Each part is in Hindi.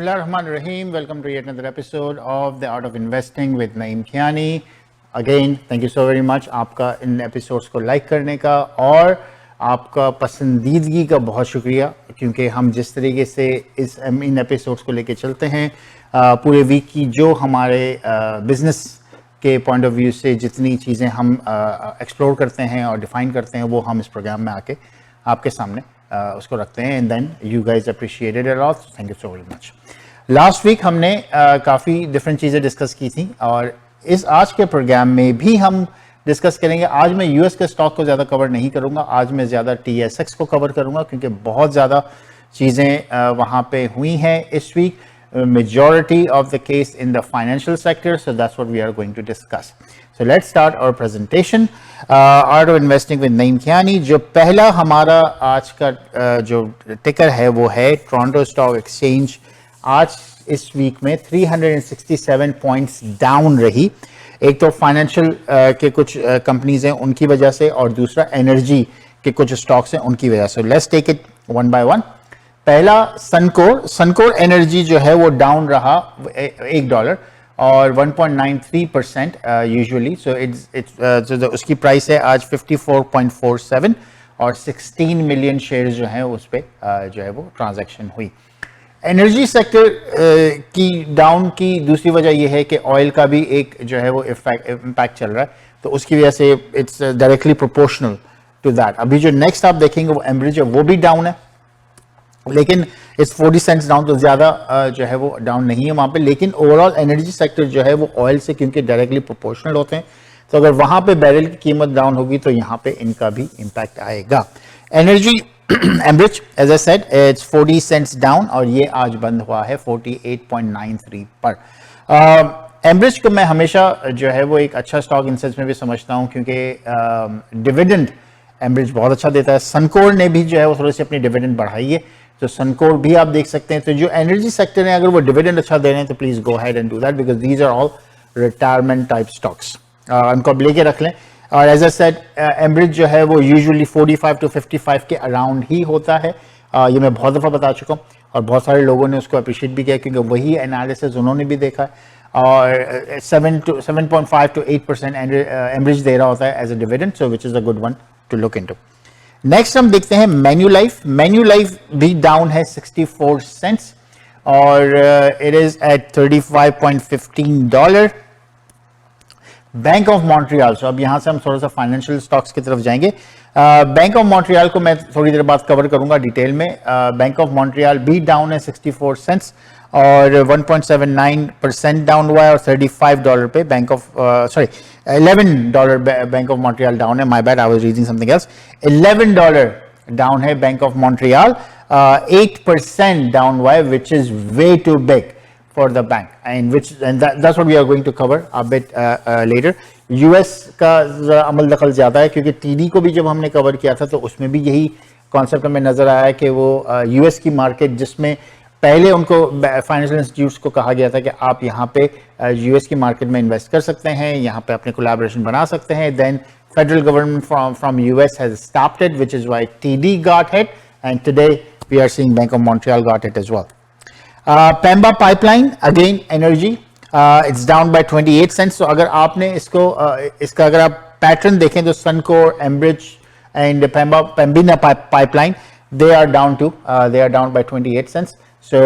Bismillahirrahmanirrahim. Welcome to yet another episode of The Art of Investing with Naeem Kiani. Again, thank you so very much आपका इन एपिसोड्स को लाइक करने का और आपका पसंदीदगी का बहुत शुक्रिया, क्योंकि हम जिस तरीके से इन एपिसोड्स को लेके चलते हैं पूरे वीक की जो हमारे बिजनेस के पॉइंट ऑफ व्यू से जितनी चीज़ें हम एक्सप्लोर करते हैं और डिफाइन करते हैं वो हम इस प्रोग्राम में आके आपके सामने उसको रखते हैं and then you guys appreciated a lot, thank you so very much. Last week हमने काफ़ी डिफरेंट चीज़ें डिस्कस की थी और इस आज के प्रोग्राम में भी हम डिस्कस करेंगे। आज मैं यूएस के स्टॉक को ज़्यादा कवर नहीं करूंगा, आज मैं ज़्यादा TSX को कवर करूंगा क्योंकि बहुत ज़्यादा चीज़ें वहाँ पे हुई हैं इस week. Majority of the case in the financial sector, so that's what we are going to discuss. So let's start our presentation. Art of Investing with Naeem Kiani. जो पहला हमारा आज का जो टिकर है वो है टोरंटो स्टॉक एक्सचेंज। आज इस वीक में 367 पॉइंट्स डाउन रही। एक तो फाइनेंशियल के कुछ कंपनीज हैं उनकी वजह से और दूसरा एनर्जी के कुछ स्टॉक्स हैं उनकी वजह से। Let's take it one by one. पहला सनकोर एनर्जी जो है वो डाउन रहा $1 और 1.93% यूजुअली। सो इट्स उसकी प्राइस है आज 54.47 और 16 मिलियन शेयर्स जो हैं उस पे जो है वो ट्रांजैक्शन हुई। एनर्जी सेक्टर की डाउन की दूसरी वजह यह है कि ऑयल का भी एक जो है वो इम्पैक्ट चल रहा है, तो उसकी वजह से it's directly proportional to that. अभी जो नेक्स्ट आप देखेंगे वो एम्ब्रिज है, वो भी डाउन है लेकिन इस 40 सेंट्स डाउन, तो ज़्यादा जो है वो डाउन नहीं है वहाँ पे। लेकिन ओवरऑल एनर्जी सेक्टर जो है वो ऑयल से क्योंकि डायरेक्टली प्रोपोर्शनल होते हैं, तो अगर वहाँ पे बैरल की कीमत डाउन होगी तो यहाँ पे इनका भी इम्पैक्ट आएगा। Energy Enbridge as I said it's 40 cents down और ये आज बंद हुआ है 48.93 पर। एम्ब्रिज को मैं हमेशा जो है वो एक अच्छा स्टॉक इन सेंस में भी समझता हूँ क्योंकि डिविडेंड एम्ब्रिज बहुत अच्छा देता है। सनकोर ने भी जो है वो थोड़ी सी अपनी डिविडेंड बढ़ाई है, तो सनकोर भी आप देख सकते हैं। तो जो एनर्जी सेक्टर है अगर वो डिविडेंड अच्छा दे रहे हैं तो please go ahead and do that because these are all retirement type stocks. उनको अब लेके रख लें। और एज आई सेड एम्ब्रिज जो है वो यूजुअली 45 to 55 के अराउंड ही होता है। ये मैं बहुत दफ़ा बता चुका हूँ और बहुत सारे लोगों ने उसको अप्रिशिएट भी किया क्योंकि वही एनालिसिस उन्होंने भी देखा है। और 7.5 to 8% एम्ब्रिज दे रहा होता है as a dividend, so which is a good one to look into. Next हम देखते हैं मैन्युलाइफ। मैन्युलाइफ भी डाउन है 64 सेंट्स और it is at $35.15। Bank of Montreal, so अब यहां से हम थोड़ा सा फाइनेंशियल स्टॉक्स की तरफ जाएंगे। बैंक ऑफ मॉन्ट्रियल को मैं थोड़ी देर बाद कवर करूंगा डिटेल में। बैंक ऑफ मॉन्ट्रियल भी डाउन है 64 सेंट्स और 1.79% डाउन हुआ है और $35 पे bank of $11 bank of Montreal down है। My bad, I was reading something else. $11 down है बैंक ऑफ मॉन्ट्रियल, 8% डाउन हुआ है which is way too big for the bank and that's what we are going to cover a bit later. US का अमल दखल ज्यादा है क्योंकि TD को भी जब हमने कवर किया था तो उसमें भी यही कॉन्सेप्ट हमें नजर आया है कि वो यूएस की मार्केट जिसमें पहले उनको फाइनेंशियल इंस्टीट्यूट्स को कहा गया था कि आप यहाँ पे यूएस की मार्केट में इन्वेस्ट कर सकते हैं, यहाँ पे अपने कोलैबोरेशन बना सकते हैं। Then federal government from US has stopped it which is why TD got hit and today we are seeing bank of Montreal got it as well. Pembina pipeline again energy it's down by 28 cents. तो अगर आपने इसका अगर आप पैटर्न देखें तो Suncor, Enbridge and Pembina pipeline they are down by 28 cents. So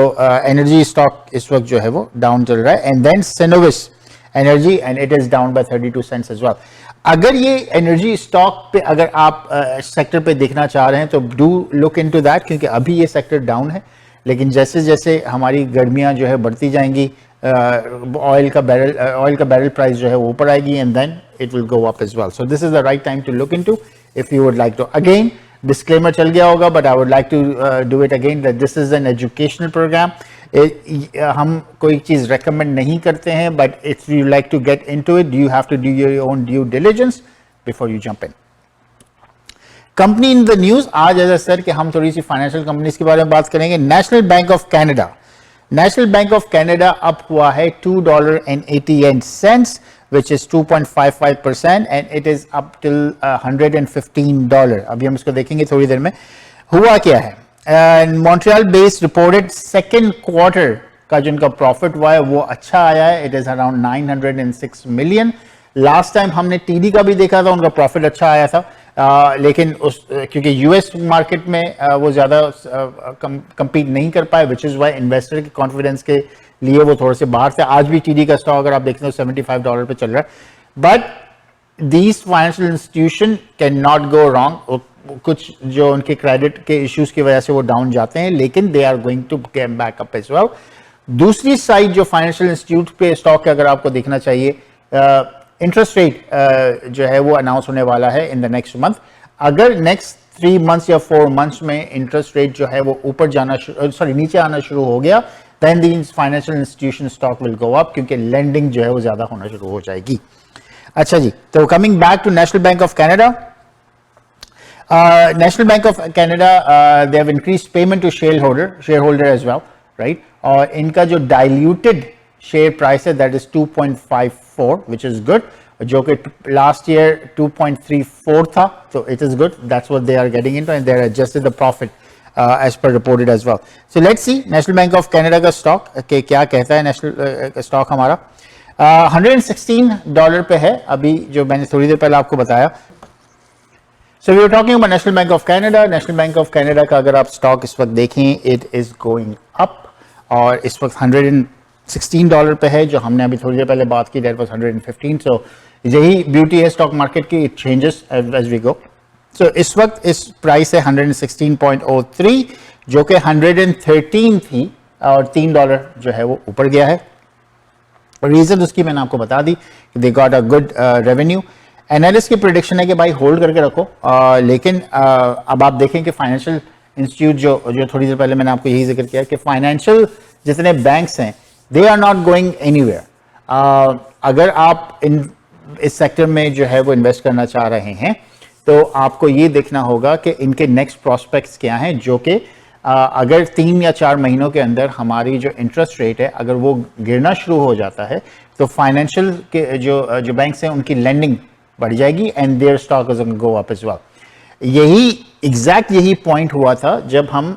energy stock इस वक्त जो है वो डाउन चल रहा है and then Cenovus energy and it is down by 32 cents as well. अगर ये एनर्जी स्टॉक पे अगर आप सेक्टर पे देखना चाह रहे हैं तो डू लुक इनटू दैट क्योंकि अभी ये सेक्टर डाउन है, लेकिन जैसे जैसे हमारी गर्मियां जो है बढ़ती जाएंगी ऑयल का बैरल प्राइस जो है वो ऊपर आएगी and then it will go up as well. So this is the right time to look into if you would like to. Again disclaimer चल गया होगा but I would like to do it again that this is an educational programme. हम कोई चीज रेकमेंड नहीं करते हैं but if you like to get into it you have to do your own due diligence before you jump in. Company in the news आज एज सर कि हम थोड़ी सी फाइनेंशियल कंपनीज के बारे में बात करेंगे। National Bank of Canada up हुआ है $2.88 which is 2.55% and it is up till $115. अभी हम इसको देखेंगे थोड़ी देर में। हुआ क्या है? Montreal based reported second quarter का जो इनका प्रॉफिट हुआ है वो अच्छा आया है, it is around 906 million. Last time हमने टीडी का भी देखा था, उनका प्रॉफिट अच्छा आया था, लेकिन क्योंकि यूएस मार्केट में वो ज्यादा कंपीट नहीं कर पाए, विच इज वाई इन्वेस्टर के कॉन्फिडेंस के लिए वो थोड़े से बाहर थे। आज भी टीडी का स्टॉक अगर आप देखते हो $75 पे चल रहा है, but these financial institution can not go wrong. कुछ जो उनके क्रेडिट के इश्यूज की वजह से वो डाउन जाते हैं, लेकिन they are going to get back up as well. दूसरी साइड जो फाइनेंशियल इंस्टीट्यूट पे स्टॉक अगर आपको देखना चाहिए, इंटरेस्ट रेट जो है वो अनाउंस होने वाला है इन द नेक्स्ट मंथ। अगर नेक्स्ट 3 months या 4 months में इंटरेस्ट रेट जो है वो ऊपर जाना नीचे आना शुरू हो गया, then these financial institution stock will go up, क्योंकि लेंडिंग जो है वो ज्यादा होना शुरू हो जाएगी। अच्छा जी, तो coming back to National Bank of Canada, National Bank of Canada they have increased payment to share holder as well, right, और इनका जो डाइल्यूटेड शेयर प्राइस है that is 2.54 which is good, जो कि लास्ट ईयर 2.34 था, तो it is good, that's what they are getting into and they are adjusted the profit as per reported as well. So let's see National Bank of Canada का स्टॉक के क्या कहता है। नेशनल स्टॉक हमारा $116 पे है अभी, जो मैंने थोड़ी देर पहले आपको बताया। So we are talking about National Bank of Canada. National Bank of Canada का अगर आप स्टॉक इस वक्त देखें, इट इज गोइंग अप, और इस वक्त $116 पे है, जो हमने अभी थोड़ी देर पहले बात की दैट वाज 115। सो यही ब्यूटी है स्टॉक मार्केट की, it changes as we go. So इस वक्त इस प्राइस है 116.03, जो कि 113 थी, और $3 जो है वो ऊपर गया है। रीजन उसकी मैंने आपको बता दी कि they got a good revenue. Analyst की प्रेडिक्शन है कि भाई होल्ड करके रखो, लेकिन अब आप देखें कि फाइनेंशियल इंस्टीट्यूट जो थोड़ी देर पहले मैंने आपको यही जिक्र किया कि फाइनेंशियल जितने बैंक्स हैं they are not going anywhere. अगर आप इस सेक्टर में जो है वो इन्वेस्ट करना चाह रहे हैं, तो आपको ये देखना होगा कि इनके नेक्स्ट प्रोस्पेक्ट्स क्या हैं, जो कि अगर 3 या 4 महीनों के अंदर हमारी जो इंटरेस्ट रेट है अगर वो गिरना शुरू हो जाता है, तो फाइनेंशियल के जो बैंक्स हैं उनकी लेंडिंग बढ़ जाएगी and their stock is going to go up as well. यही पॉइंट हुआ था जब हम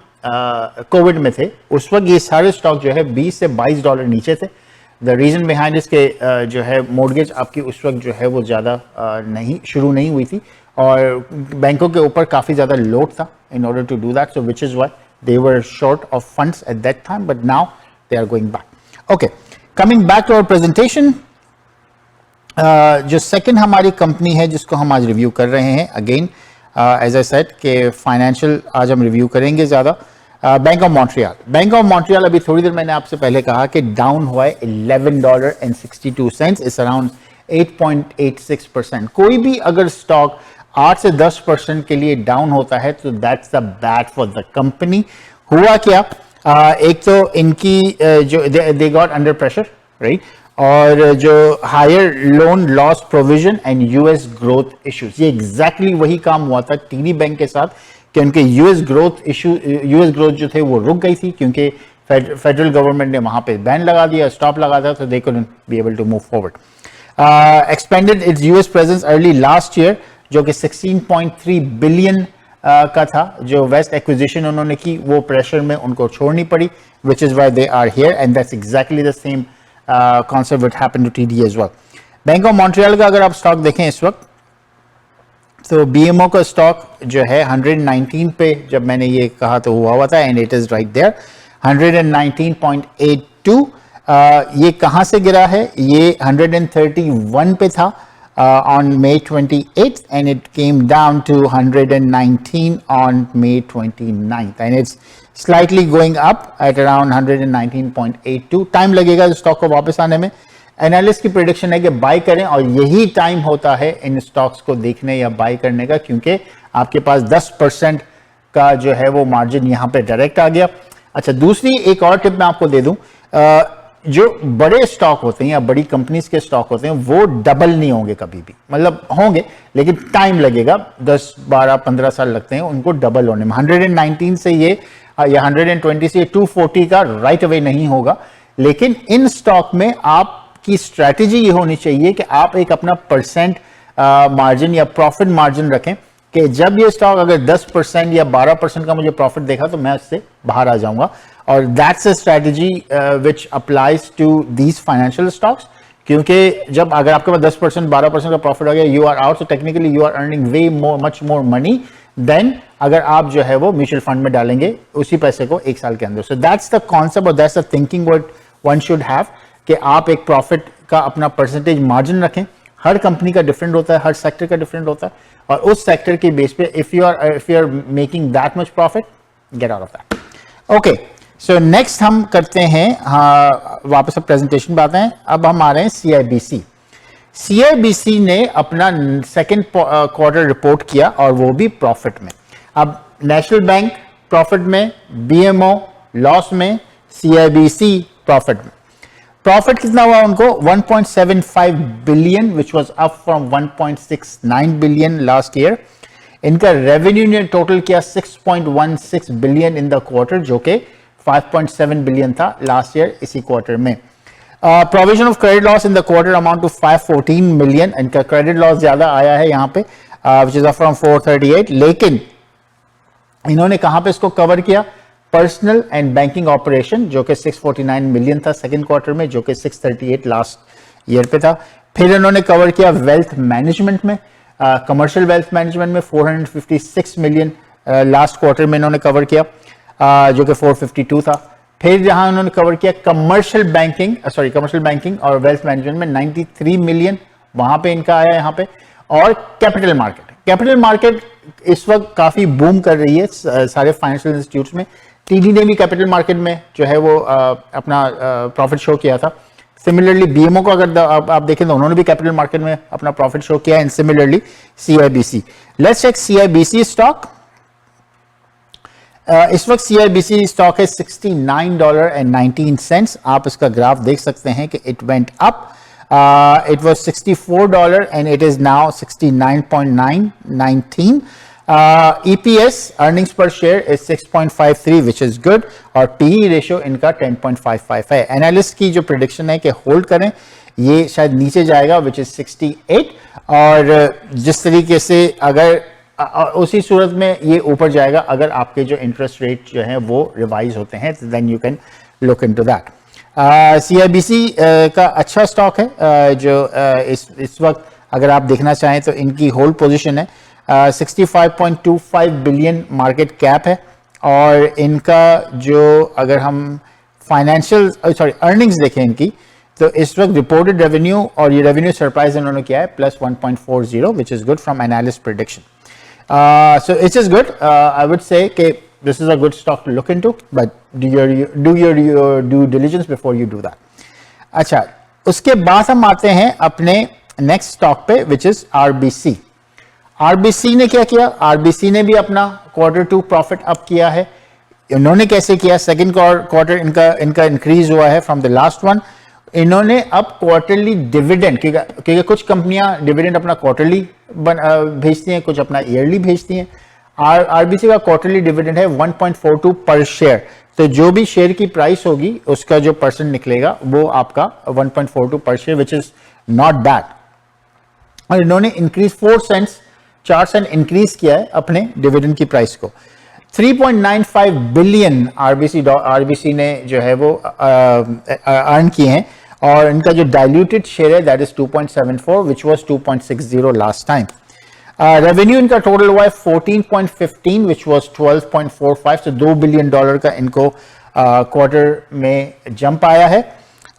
कोविड में थे। उस वक्त ये सारे स्टॉक जो है $20 से $22 नीचे थे। द रीजन बिहाइंड इसके जो है मोर्गेज आपकी उस वक्त जो है वो ज़्यादा शुरू नहीं हुई थी, और बैंकों के ऊपर काफ़ी ज़्यादा लोड था in order to do that, so which is why they were short of funds at that time, but now they are going back. Okay, coming back to our presentation, जो सेकंड हमारी कंपनी है जिसको हम आज रिव्यू कर रहे हैं, अगेन एज आई सेड कि फाइनेंशियल आज हम रिव्यू करेंगे ज़्यादा। Bank of Montreal, bank of Montreal अभी थोड़ी देर मैंने आपसे पहले कहा कि डाउन हुआ है $11.62, इट्स अराउंड 8.86%। कोई भी अगर स्टॉक 8 से 10% के लिए डाउन होता है तो that's the bad for the company. हुआ क्या, एक तो इनकी जो they got under pressure, right, और जो higher loan loss provision and US growth issues, ये एग्जैक्टली वही काम हुआ था टीडी बैंक के साथ कि उनके यूएस ग्रोथ जो थे वो रुक गई थी, क्योंकि फेडरल गवर्नमेंट ने वहां पे बैन लगा दिया, स्टॉप लगा दिया, तो they couldn't be able to move forward. Expanded its US presence early last year, जो कि 16.3 बिलियन का था। जो वेस्ट एक्विजिशन उन्होंने की वो प्रेशर में उनको छोड़नी पड़ी, which is why they are here, and that's exactly the same concept what happened to TD as well. Bank of Montreal का अगर आप स्टॉक देखें इस वक्त, तो बीएमओ का स्टॉक जो है 119 पे जब मैंने ये कहा तो हुआ था, and it is right there 119.82। ये कहां से गिरा है, ये 131 पे था on May 28th, and it came down to 119 on May 29th, and it's slightly going up at around 119.82. Time लगेगा स्टॉक को वापस आने में। एनालिस्ट की प्रेडिक्शन है कि बाय करें, और यही टाइम होता है इन स्टॉक्स को देखने या बाय करने का, क्योंकि आपके पास 10% का जो है वो मार्जिन यहाँ पे डायरेक्ट आ गया। अच्छा, दूसरी एक और टिप मैं आपको दे दूं, जो बड़े स्टॉक होते हैं या बड़ी कंपनीज के स्टॉक होते हैं वो डबल नहीं होंगे कभी भी, मतलब होंगे लेकिन टाइम लगेगा, 10, 12, 15 साल लगते हैं उनको डबल होने में। 119 से ये या 120 से 240 का राइट अवे नहीं होगा, लेकिन इन स्टॉक में आपकी स्ट्रैटेजी ये होनी चाहिए कि आप एक अपना परसेंट मार्जिन या प्रॉफिट मार्जिन रखें कि जब ये स्टॉक अगर 10% या 12% का मुझे प्रॉफिट देखा तो मैं उससे बाहर आ जाऊंगा, और that's a strategy which applies to these financial stocks, क्योंकि जब अगर आपके पास 10% 12% का प्रॉफिट हो गया, you are out, so technically you are earning way more much more money than अगर आप जो है वो म्यूचुअल फंड में डालेंगे उसी पैसे को एक साल के अंदर. सो दैट्स द कॉन्सेप्ट और that's the thinking what one should have कि आप एक प्रॉफिट का अपना परसेंटेज मार्जिन रखें. हर कंपनी का डिफरेंट होता है, हर सेक्टर का डिफरेंट होता है, और उस सेक्टर के बेस पे if you are making that much profit, get out of that. Okay, so next हम करते हैं, हाँ वापस अब प्रेजेंटेशन पे आते हैं. अब हम आ रहे हैं सीआईबीसी. सीआईबीसी ने अपना सेकेंड क्वार्टर रिपोर्ट किया और वो भी प्रॉफिट में. अब नेशनल बैंक प्रॉफिट में, बीएमओ लॉस में, सीआईबीसी प्रॉफिट में. प्रॉफिट कितना हुआ उनको? 1.75 billion which was up from 1.69 billion last year. इनका रेवेन्यू ने टोटल किया 6.16 बिलियन इन द क्वार्टर, जो कि 5.7 बिलियन था लास्ट ईयर इसी क्वार्टर में. Provision of credit loss in the quarter amount to 514 million. इनका क्रेडिट लॉस ज्यादा आया है यहाँ पे विच इज फ्रॉम 438, लेकिन इन्होंने कहां पे इसको कवर किया? पर्सनल एंड बैंकिंग ऑपरेशन, जो कि 649 मिलियन था सेकंड क्वार्टर में, जो कि 638 लास्ट ईयर पे था. फिर इन्होंने कवर किया वेल्थ मैनेजमेंट में, कमर्शियल वेल्थ मैनेजमेंट में 456 मिलियन लास्ट क्वार्टर में इन्होंने कवर किया, जो कि 452 था. फिर जहां उन्होंने कवर किया कमर्शियल बैंकिंग और वेल्थ मैनेजमेंट में 93 मिलियन, वहां पे इनका आया यहाँ पे. और कैपिटल मार्केट इस वक्त काफी बूम कर रही है सारे फाइनेंशियल इंस्टीट्यूट्स में. टीडी ने भी कैपिटल मार्केट में जो है वो अपना प्रॉफिट शो किया था. सिमिलरली बीएमओ को अगर आप देखें तो उन्होंने भी कैपिटल मार्केट में अपना प्रॉफिट शो किया. And similarly CIBC. Let's check CIBC stock. इस वक्त सीआईबीसी स्टॉक है $69.19. आप इसका ग्राफ देख सकते हैं कि it went up. It was $64 and it is now 69.919. EPS earnings per share is 6.53 which is good और PE ratio इनका 10.55 है. एनालिस्ट की जो प्रिडिक्शन है कि होल्ड करें, ये शायद नीचे जाएगा which is 68, और जिस तरीके से अगर उसी सूरत में ये ऊपर जाएगा अगर आपके जो इंटरेस्ट रेट जो है वो रिवाइज होते हैं, then you can look into that. CIBC का अच्छा स्टॉक है जो इस वक्त अगर आप देखना चाहें तो इनकी होल्ड पोजीशन है. 65.25 बिलियन मार्केट कैप है, और इनका जो अगर हम अर्निंग्स देखें इनकी, तो इस वक्त रिपोर्टेड रेवेन्यू और ये रेवेन्यू सरप्राइज इन्होंने किया है +1.40 विच is good from analyst prediction. So it is good. I would say कि this is a good stock to look into, but do your due diligence before you do that. अच्छा, उसके बाद हम आते हैं अपने नेक्स्ट स्टॉक पे which is RBC. RBC ने क्या किया? RBC ने भी अपना Q2 प्रॉफिट अप किया है. इन्होंने कैसे किया? सेकंड क्वार्टर इनका इंक्रीज हुआ है फ्रॉम द लास्ट वन. इन्होंने अब क्वार्टरली डिविडेंड, क्योंकि कुछ कंपनियां डिविडेंड अपना क्वार्टरली भेजती हैं, कुछ अपना ईयरली भेजती हैं. आरबीसी का क्वार्टरली डिविडेंड है 1.42 पर शेयर. तो जो भी शेयर की प्राइस होगी उसका जो परसेंट निकलेगा वो आपका 1.42 पर share, which is not bad. और इन्होंने इंक्रीज 4 सेंट इंक्रीज किया है अपने डिविडेंड की प्राइस को. 3.95 बिलियन आरबीसी ने जो है वो अर्न किए हैं, और इनका जो डाइल्यूटेड शेयर है that is 2.74 which was 2.60 last time. Revenue इनका टोटल हुआ है 14.15 विच वाज 12.45, तो $2 बिलियन का इनको क्वार्टर में जंप आया है.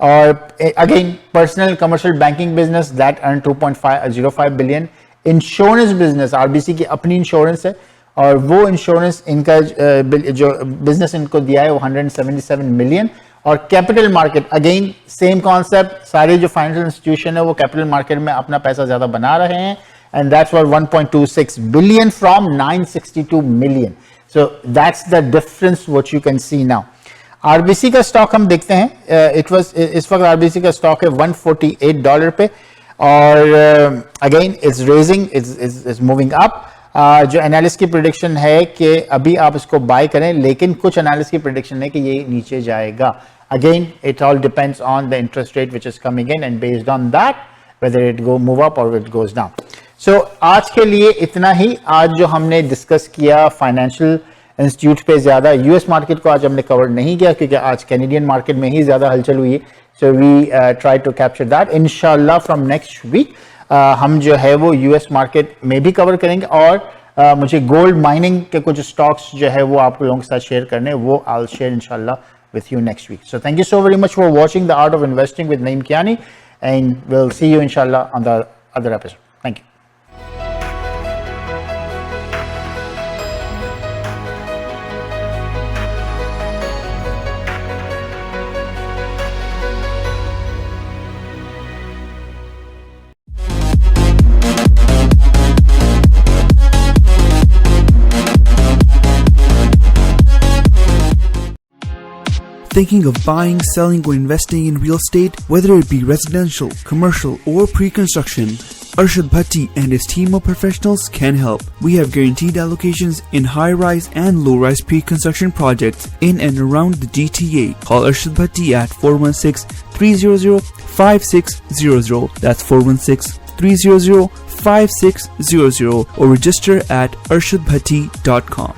और again personal commercial banking business that earn 2.05 billion. Insurance business, RBC की अपनी इंश्योरेंस है, और वो इंश्योरेंस इनका जो बिजनेस इनको दिया है वो 177 मिलियन. और capital market again same concept, सारे जो फाइनेंशियल इंस्टीट्यूशन है वो कैपिटल मार्केट में अपना पैसा ज्यादा बना रहे हैं, and that's for 1.26 billion from 962 million. So that's the difference what you can see now. RBC का स्टॉक हम देखते हैं. इस वक्त RBC का स्टॉक है $148 पे, और again it's raising, it's moving up. जो एनालिस्ट की प्रेडिक्शन है कि अभी आप इसको बाय करें, लेकिन कुछ एनालिस्ट की प्रेडिक्शन है कि ये नीचे जाएगा. Again it all depends on the interest rate which is coming in, and based on that whether it go move up or it goes down. So आज के लिए इतना ही. आज जो हमने डिस्कस किया फाइनेंशियल इंस्टीट्यूट पे ज़्यादा। यूएस मार्केट को आज हमने कवर नहीं किया क्योंकि आज कैनेडियन मार्केट में ही ज़्यादा हलचल हुई है, so we try to capture that. इंशाल्लाह फ्रॉम नेक्स्ट वीक हम जो है वो यूएस मार्केट में भी कवर करेंगे, और मुझे गोल्ड माइनिंग के कुछ स्टॉक्स जो है वो आप लोगों के साथ शेयर करने, वो आई विल शेयर इंशाल्लाह with you next week. So thank you so very much for watching The Art of Investing with Naeem Kiani, and we'll see you inshallah on the other episode. Thank you. Thinking of buying, selling, or investing in real estate, whether it be residential, commercial, or pre-construction? Arshad Bhatti and his team of professionals can help. We have guaranteed allocations in high-rise and low-rise pre-construction projects in and around the GTA. Call Arshad Bhatti at 416-300-5600. That's 416-300-5600, or register at arshadbhatti.com.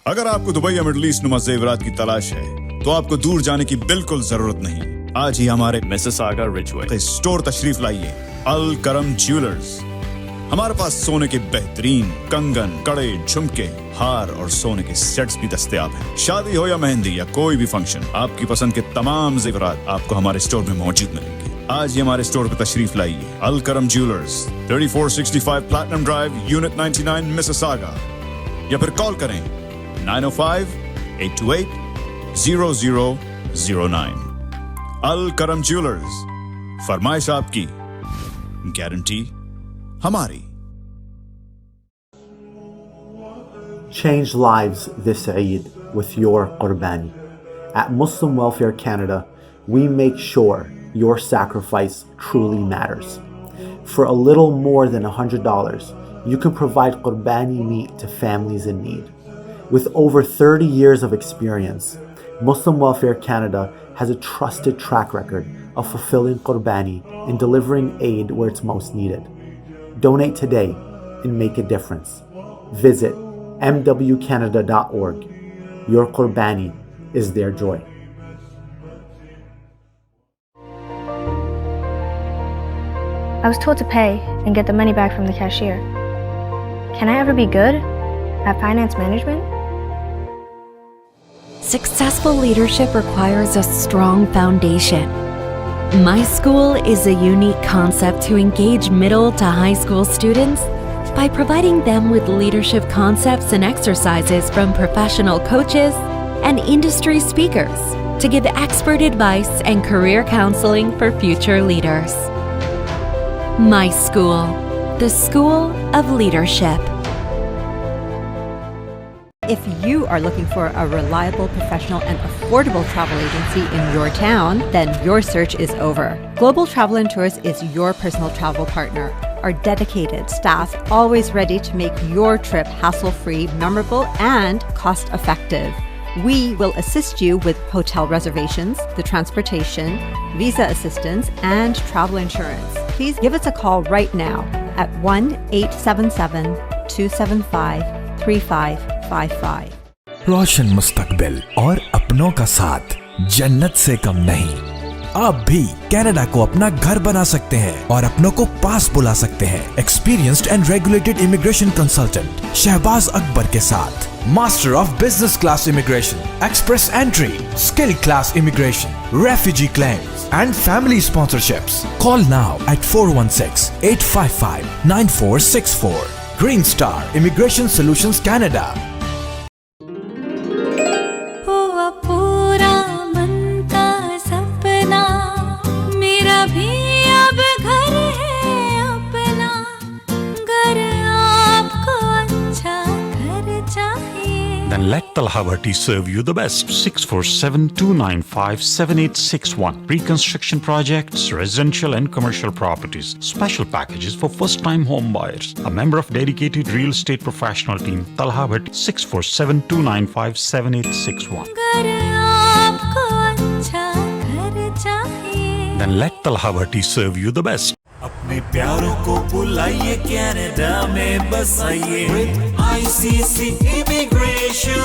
अगर आपको दुबई या मिडल ईस्ट नुमा जेवरात की तलाश है तो आपको दूर जाने की बिल्कुल जरूरत नहीं। आज ही हमारे मिसिसागा रिजवे स्टोर तशरीफ लाइए। अल करम ज्वेलर्स। हमारे पास सोने के बेहतरीन कंगन, कड़े, झुमके, हार और सोने के सेट्स भी दस्तयाब हैं। शादी हो या मेहंदी या कोई भी फंक्शन, आपकी पसंद के तमाम जेवरात आपको हमारे स्टोर में मौजूद मिलेंगे। आज ही हमारे स्टोर पर तशरीफ लाइए। अल करम jewellers, 3465 platinum drive, unit 99, Mississauga, या फिर कॉल करें 905-828-0009। अल करम ज्वेलर्स, फरमाइश आपकी, गारंटी हमारी। Change lives this Eid with your Qurbani. At Muslim Welfare Canada, we make sure your sacrifice truly matters. For a little more than $100, you can provide Qurbani meat to families in need. With over 30 years of experience, Muslim Welfare Canada has a trusted track record of fulfilling Qurbani and delivering aid where it's most needed. Donate today and make a difference. Visit mwcanada.org. Your Qurbani is their joy. I was told to pay and get the money back from the cashier. Can I ever be good at finance management? Successful leadership requires a strong foundation. My School is a unique concept to engage middle to high school students by providing them with leadership concepts and exercises from professional coaches and industry speakers to give expert advice and career counseling for future leaders. My School, the School of Leadership. If you are looking for a reliable, professional, and affordable travel agency in your town, then your search is over. Global Travel and Tours is your personal travel partner. Our dedicated staff always ready to make your trip hassle-free, memorable, and cost-effective. We will assist you with hotel reservations, the transportation, visa assistance, and travel insurance. Please give us a call right now at 1-877-275-3555. रोशन मुस्तकबिल और अपनों का साथ जन्नत से कम नहीं। आप भी कनाडा को अपना घर बना सकते हैं और अपनों को पास बुला सकते हैं। Experienced and regulated immigration consultant Shahbaz Akbar के साथ master of business class immigration, express entry, skill class immigration, refugee claims and family sponsorships. Call now at 416-855-9464. Green Star Immigration Solutions Canada. Then let Talha Bhatti serve you the best. 647-295-7861. Reconstruction projects, residential and commercial properties. Special packages for first-time home buyers. A member of dedicated real estate professional team. Talha Bhatti. 647-295-7861. Then let Talha Bhatti serve you the best. अपने प्यारों को बुलाइए कनाडा में बसाइए with ICC इमिग्रेशन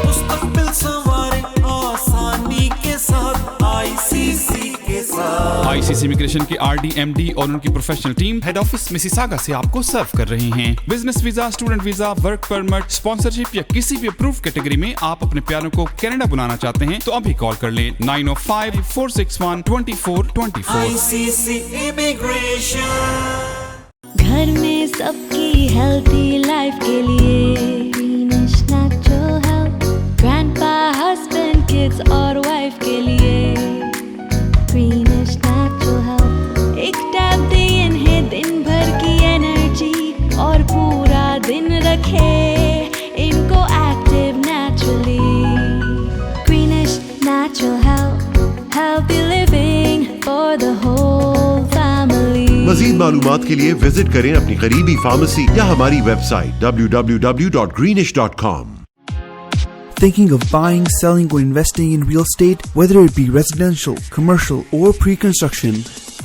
मुस्तकबिल सवारे आसानी के साथ ICC के साथ ICC इमिग्रेशन के RD, MD और उनकी professional team head office Mississauga से आपको सर्व कर रहे हैं। Business visa, student visa, work permit, sponsorship या किसी भी अप्रूव कैटेगरी में आप अपने प्यारों को कनाडा बुलाना चाहते हैं तो अभी कॉल कर लें 905-461-2424। ICC immigration. घर में सबकी हेल्थी लाइफ के लिए greenish natural health, grandpa, husband, kids और वाइफ के लिए ग्रीनिश नेचुरल हेल्थ। एक टैब दे इन्हें दिन भर की एनर्जी और पूरा दिन रखे इनको active naturally. Greenish natural health, healthy living for the whole family. मज़ीद मालूमात के लिए विजिट करें अपनी करीबी फार्मेसी या हमारी website www.greenish.com. Thinking of buying, selling, or investing in real estate, whether it be residential, commercial, or pre-construction,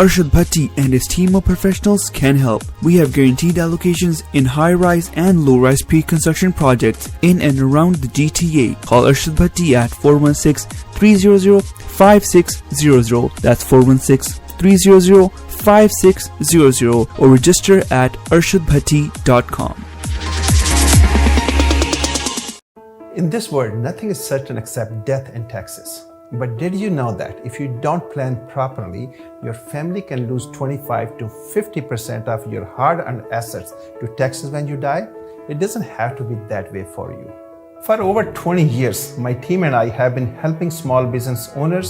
Arshad Bhatti and his team of professionals can help. We have guaranteed allocations in high-rise and low-rise pre-construction projects in and around the GTA. Call Arshad Bhatti at 416-300-5600. That's 416-300-5600 or register at arshadbhatti.com. In this world, nothing is certain except death and taxes. But did you know that if you don't plan properly, your family can lose 25 to 50% of your hard-earned assets to taxes when you die? It doesn't have to be that way for you. For over 20 years, my team and I have been helping small business owners,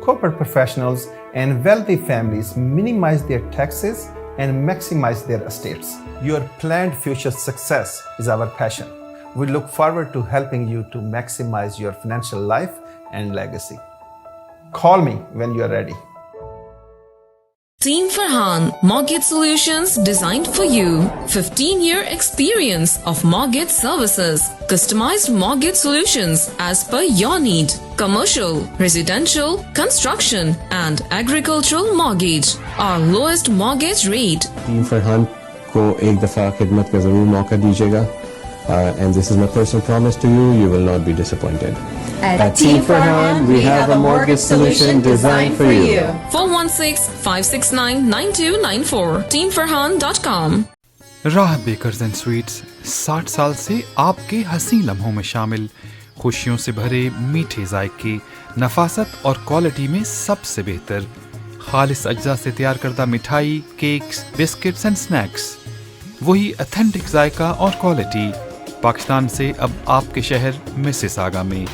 corporate professionals, and wealthy families minimize their taxes and maximize their estates. Your planned future success is our passion. We look forward to helping you to maximize your financial life and legacy. Call me when you are ready. Team Farhan Mortgage Solutions designed for you. 15-year experience of mortgage services. Customized mortgage solutions as per your need. Commercial, residential, construction and agricultural mortgage. Our lowest mortgage rate. Team Farhan को एक दफा खिदमत का जरूर मौका दीजिएगा. And this is my personal promise to you, you will not be disappointed. At Team Farhan, we have a mortgage solution designed for you. 416-569-9294. TeamFarhan.com. राहत बेकर्स एंड स्वीट्स 60 साल से आपके हसी लम्हों में शामिल, खुशियों से भरे मीठे जायके, नफासत और क्वालिटी में सबसे बेहतर, खालिस अज्जा से तैयार करदा मिठाई, केक्स, बिस्किट्स एंड स्नैक्स, वही ऑथेंटिक जायका और क्वालिटी। पाकिस्तान से अब आपके शहर मिसिसागा में,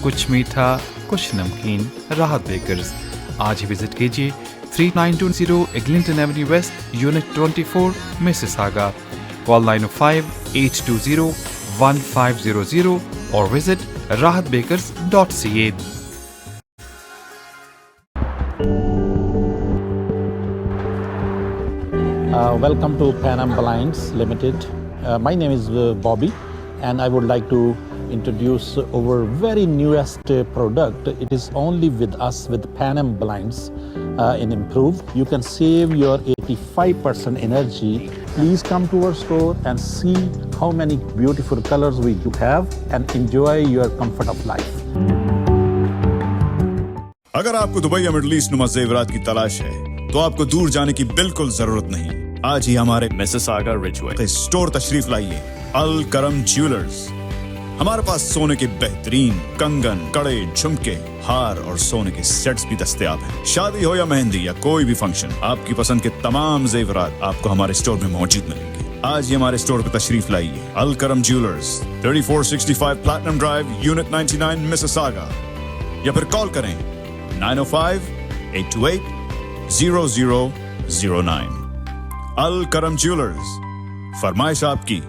कुछ मीठा कुछ नमकीन। राहत बेकर्स, आज ही विजिट कीजिए 3920 Eglinton avenue west, unit 24, Mississauga. Call 905-820-1500 और visit rahatbakers.ca. Welcome to Pan Am Blinds Limited. My name is Bobby, and I would like to introduce our very newest product. It is only with us with Pan Am Blinds in Improve. You can save your 85% energy. Please come to our store and see how many beautiful colors we do have and enjoy your comfort of life. अगर आपको दुबई या मिडल ईस्ट नुमा जेवरात की तलाश है तो आपको दूर जाने की बिल्कुल जरूरत नहीं। आज ही हमारे मिसिसागा रिजवे स्टोर तशरीफ लाइए। अल करम ज्वेलर्स। हमारे पास सोने के बेहतरीन कंगन, कड़े, झुमके, हार और सोने के सेट्स भी दस्तयाब हैं। शादी हो या मेहंदी या कोई भी फंक्शन, आपकी पसंद के तमाम जेवरात आपको हमारे स्टोर में मौजूद मिलेंगे। आज ही हमारे स्टोर पर तशरीफ लाइए। अल करम jewellers, 3465 platinum drive, unit 99, Mississauga. या फिर कॉल करें 905-828-0009। अल करम ज्वेलर्स, फरमाइश आपकी,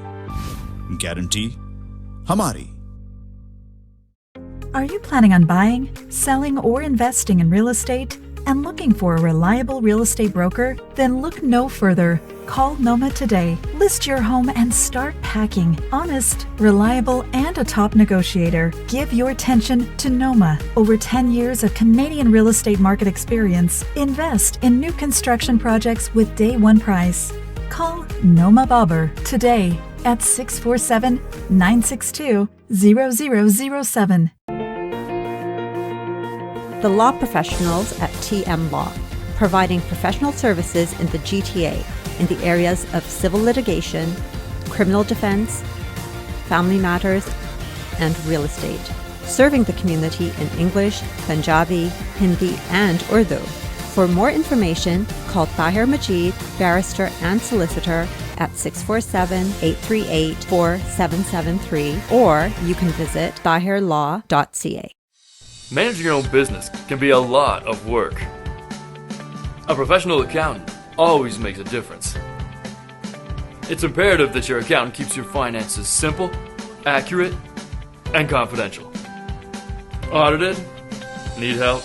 गारंटी हमारी। Are you planning on buying, selling, or investing in real estate and looking for a reliable real estate broker? Then look no further. Call Noma today. List your home and start packing. Honest, reliable, and a top negotiator. Give your attention to Noma. Over 10 years of Canadian real estate market experience. Invest in new construction projects with day one price. Call Noma Bobber today at 647-962-0007. The law professionals at TM Law, providing professional services in the GTA in the areas of civil litigation, criminal defense, family matters, and real estate. Serving the community in English, Punjabi, Hindi, and Urdu. For more information, call Tahir Majid, barrister and solicitor at 647-838-4773, or you can visit tahirlaw.ca. Managing your own business can be a lot of work. A professional accountant always makes a difference. It's imperative that your accountant keeps your finances simple, accurate, and confidential. Audited? Need help?